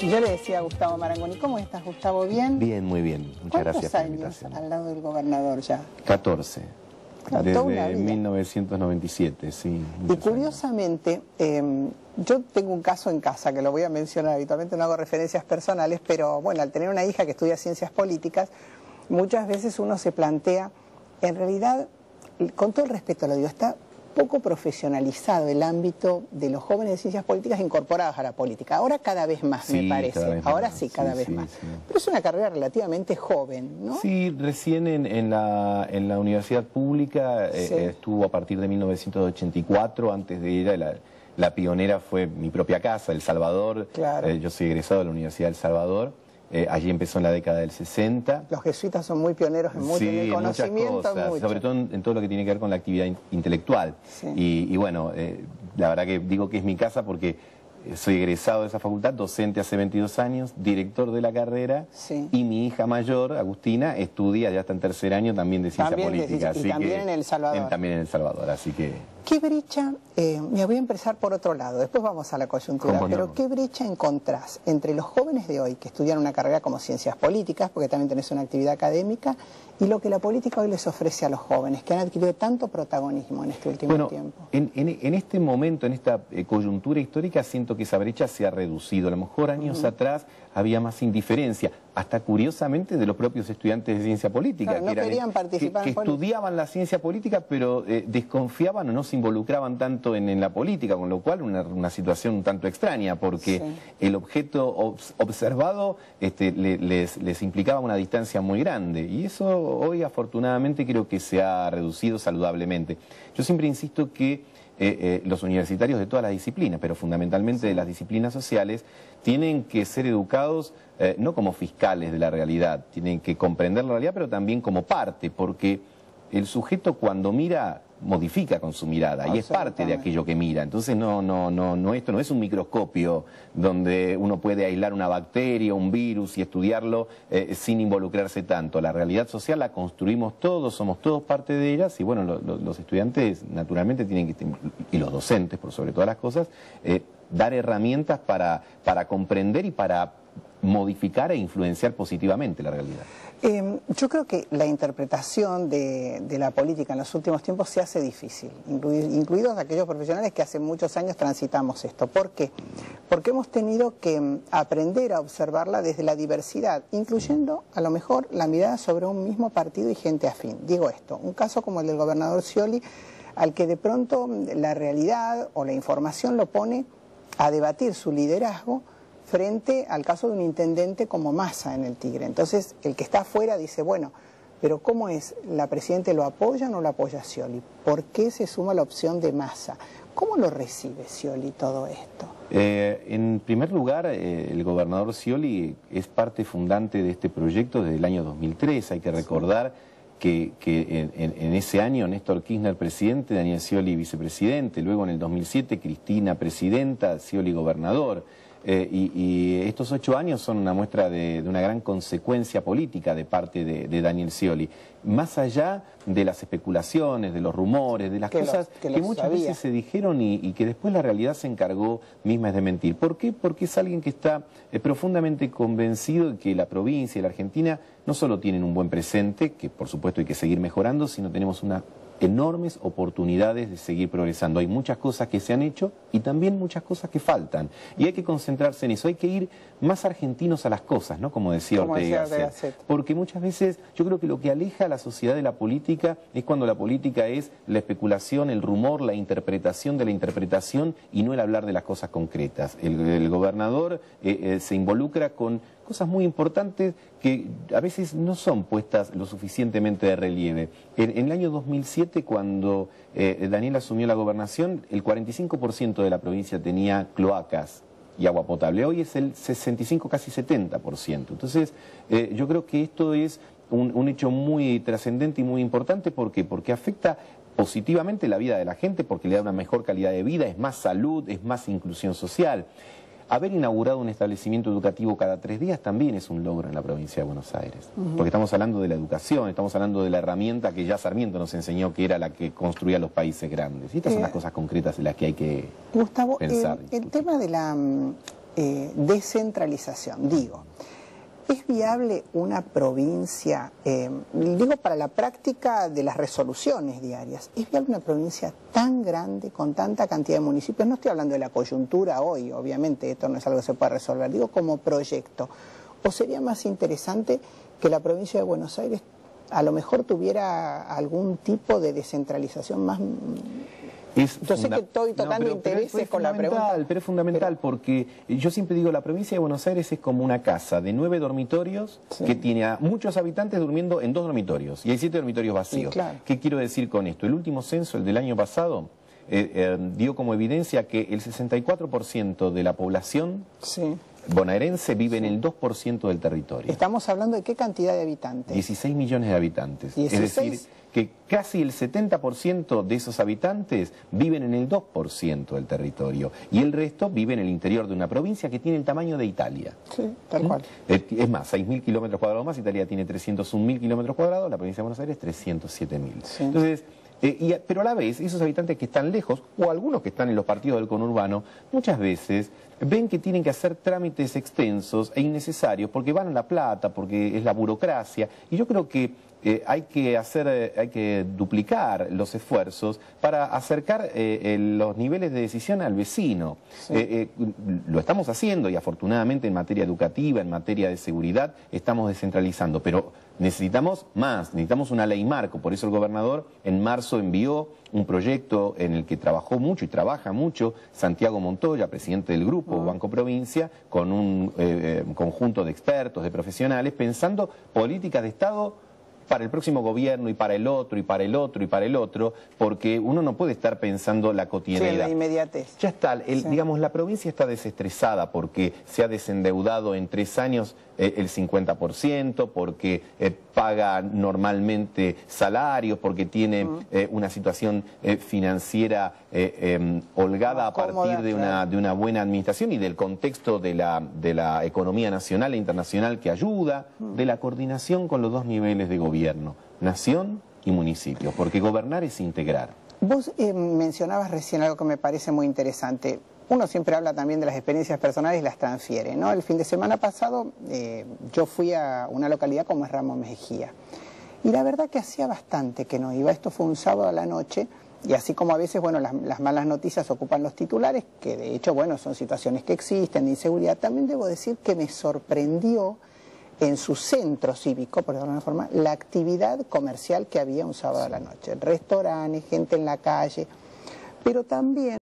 Yo le decía a Gustavo Marangoni, ¿cómo estás, Gustavo? ¿Bien? Bien, muy bien. Muchas gracias por la invitación. ¿Cuántos años al lado del gobernador ya? 14. Desde 1997, sí. Y curiosamente, yo tengo un caso en casa que lo voy a mencionar habitualmente, no hago referencias personales, pero bueno, al tener una hija que estudia ciencias políticas, muchas veces uno se plantea, en realidad, con todo el respeto lo digo, está poco profesionalizado el ámbito de los jóvenes de ciencias políticas incorporados a la política. Ahora cada vez más, me parece. Ahora sí, cada vez más. Sí. Pero es una carrera relativamente joven, ¿no? Sí, recién en la universidad pública estuvo a partir de 1984, antes de ella la pionera fue mi propia casa, El Salvador. Claro. Yo soy egresado de la Universidad del Salvador. Allí empezó en la década del 60. Los jesuitas son muy pioneros en mucho, en el conocimiento. Muchas cosas, sobre todo en todo lo que tiene que ver con la actividad intelectual. Sí. Y bueno, la verdad que digo que es mi casa porque soy egresado de esa facultad, docente hace 22 años, director de la carrera, sí. Y mi hija mayor, Agustina, estudia, ya está en tercer año también de ciencia política. Y también en El Salvador. También en El Salvador, así que... ¿Qué brecha, me voy a empezar por otro lado, después vamos a la coyuntura, pero qué brecha encontrás entre los jóvenes de hoy que estudian una carrera como ciencias políticas, porque también tenés una actividad académica, y lo que la política hoy les ofrece a los jóvenes, que han adquirido tanto protagonismo en este último tiempo? En este momento, en esta coyuntura histórica, siento que esa brecha se ha reducido. A lo mejor años atrás había más indiferencia, hasta curiosamente de los propios estudiantes de ciencia política. Claro, no querían participar que estudiaban la ciencia política, pero desconfiaban o no se involucraban tanto en la política, con lo cual una situación un tanto extraña, porque el objeto observado les implicaba una distancia muy grande, y eso hoy afortunadamente creo que se ha reducido saludablemente. Yo siempre insisto que los universitarios de todas las disciplinas, pero fundamentalmente de las disciplinas sociales, tienen que ser educados no como fiscales de la realidad, tienen que comprender la realidad, pero también como parte, porque el sujeto cuando mira modifica con su mirada y es parte de aquello que mira. Entonces esto no es un microscopio donde uno puede aislar una bacteria, un virus y estudiarlo sin involucrarse tanto. La realidad social la construimos todos, somos todos parte de ellas, y bueno, los estudiantes naturalmente tienen que, y los docentes por sobre todas las cosas, dar herramientas para comprender y para modificar e influenciar positivamente la realidad. Yo creo que la interpretación de la política en los últimos tiempos se hace difícil, incluidos aquellos profesionales que hace muchos años transitamos esto. ¿Por qué? Porque hemos tenido que aprender a observarla desde la diversidad, incluyendo a lo mejor la mirada sobre un mismo partido y gente afín. Digo esto, un caso como el del gobernador Scioli, al que de pronto la realidad o la información lo pone a debatir su liderazgo frente al caso de un intendente como Massa en el Tigre. Entonces, el que está afuera dice, bueno, pero ¿cómo es? ¿La Presidente lo apoya o no lo apoya Scioli? ¿Por qué se suma la opción de Massa? ¿Cómo lo recibe Scioli todo esto? En primer lugar, el gobernador Scioli es parte fundante de este proyecto desde el año 2003. Hay que recordar que en ese año Néstor Kirchner presidente, Daniel Scioli vicepresidente, luego en el 2007 Cristina presidenta, Scioli gobernador. Y estos 8 años son una muestra de una gran consecuencia política de parte de Daniel Scioli. Más allá de las especulaciones, de los rumores, de las cosas que muchas veces se dijeron y que después la realidad se encargó misma de mentir. ¿Por qué? Porque es alguien que está profundamente convencido de que la provincia y la Argentina no solo tienen un buen presente, que por supuesto hay que seguir mejorando, sino tenemos enormes oportunidades de seguir progresando. Hay muchas cosas que se han hecho y también muchas cosas que faltan. Y hay que concentrarse en eso. Hay que ir más argentinos a las cosas, ¿no? Como decía Ortega Gasset. Porque muchas veces yo creo que lo que aleja a la sociedad de la política es cuando la política es la especulación, el rumor, la interpretación de la interpretación y no el hablar de las cosas concretas. El gobernador se involucra con cosas muy importantes que a veces no son puestas lo suficientemente de relieve. En el año 2007, cuando Daniel asumió la gobernación, el 45% de la provincia tenía cloacas y agua potable. Hoy es el 65, casi 70%. Entonces, yo creo que esto es un hecho muy trascendente y muy importante. ¿Por qué? Porque afecta positivamente la vida de la gente, porque le da una mejor calidad de vida, es más salud, es más inclusión social. haber inaugurado un establecimiento educativo cada 3 días también es un logro en la provincia de Buenos Aires. Porque estamos hablando de la educación, estamos hablando de la herramienta que ya Sarmiento nos enseñó que era la que construía los países grandes. Y estas son las cosas concretas en las que hay que Gustavo, pensar. el tema de la descentralización, digo, ¿es viable una provincia, digo para la práctica de las resoluciones diarias, es viable una provincia tan grande, con tanta cantidad de municipios? No estoy hablando de la coyuntura hoy, obviamente esto no es algo que se pueda resolver, digo como proyecto. ¿O sería más interesante que la provincia de Buenos Aires a lo mejor tuviera algún tipo de descentralización más... Yo sé que estoy tocando intereses con la pregunta. Pero es fundamental porque yo siempre digo, la provincia de Buenos Aires es como una casa de 9 dormitorios que tiene a muchos habitantes durmiendo en 2 dormitorios y hay 7 dormitorios vacíos. Sí, claro. ¿Qué quiero decir con esto? El último censo, el del año pasado, dio como evidencia que el 64% de la población bonaerense vive en el 2% del territorio. Estamos hablando de qué cantidad de habitantes. 16 millones de habitantes. 16. Es decir, que casi el 70% de esos habitantes viven en el 2% del territorio. Y el resto vive en el interior de una provincia que tiene el tamaño de Italia. Sí, tal cual. Es más, 6.000 kilómetros cuadrados más, Italia tiene 301.000 kilómetros cuadrados, la provincia de Buenos Aires 307.000. Sí. Entonces... pero a la vez, esos habitantes que están lejos, o algunos que están en los partidos del conurbano, muchas veces ven que tienen que hacer trámites extensos e innecesarios porque van a La Plata, porque es la burocracia, y yo creo que hay que duplicar los esfuerzos para acercar los niveles de decisión al vecino. Sí. Lo estamos haciendo y afortunadamente en materia educativa, en materia de seguridad, estamos descentralizando, pero necesitamos más, necesitamos una ley marco. Por eso el gobernador en marzo envió un proyecto en el que trabajó mucho y trabaja mucho Santiago Montoya, presidente del grupo Banco Provincia, con un conjunto de expertos, de profesionales, pensando políticas de Estado para el próximo gobierno y para el otro y para el otro y para el otro, porque uno no puede estar pensando la cotidianidad. Sí, la inmediatez. Ya está, digamos, la provincia está desestresada porque se ha desendeudado en 3 años el 50%, porque paga normalmente salarios, porque tiene una situación financiera holgada a partir de una buena administración y del contexto de la economía nacional e internacional que ayuda, de la coordinación con los 2 niveles de gobierno, nación y municipio, porque gobernar es integrar. Vos mencionabas recién algo que me parece muy interesante. Uno siempre habla también de las experiencias personales y las transfiere, ¿no? El fin de semana pasado yo fui a una localidad como es Ramos Mejía. Y la verdad que hacía bastante que no iba. Esto fue un sábado a la noche. Y así como a veces, bueno, las malas noticias ocupan los titulares, que de hecho, bueno, son situaciones que existen de inseguridad, también debo decir que me sorprendió en su centro cívico, por decirlo de alguna forma, la actividad comercial que había un sábado a la noche. Restaurantes, gente en la calle, pero también...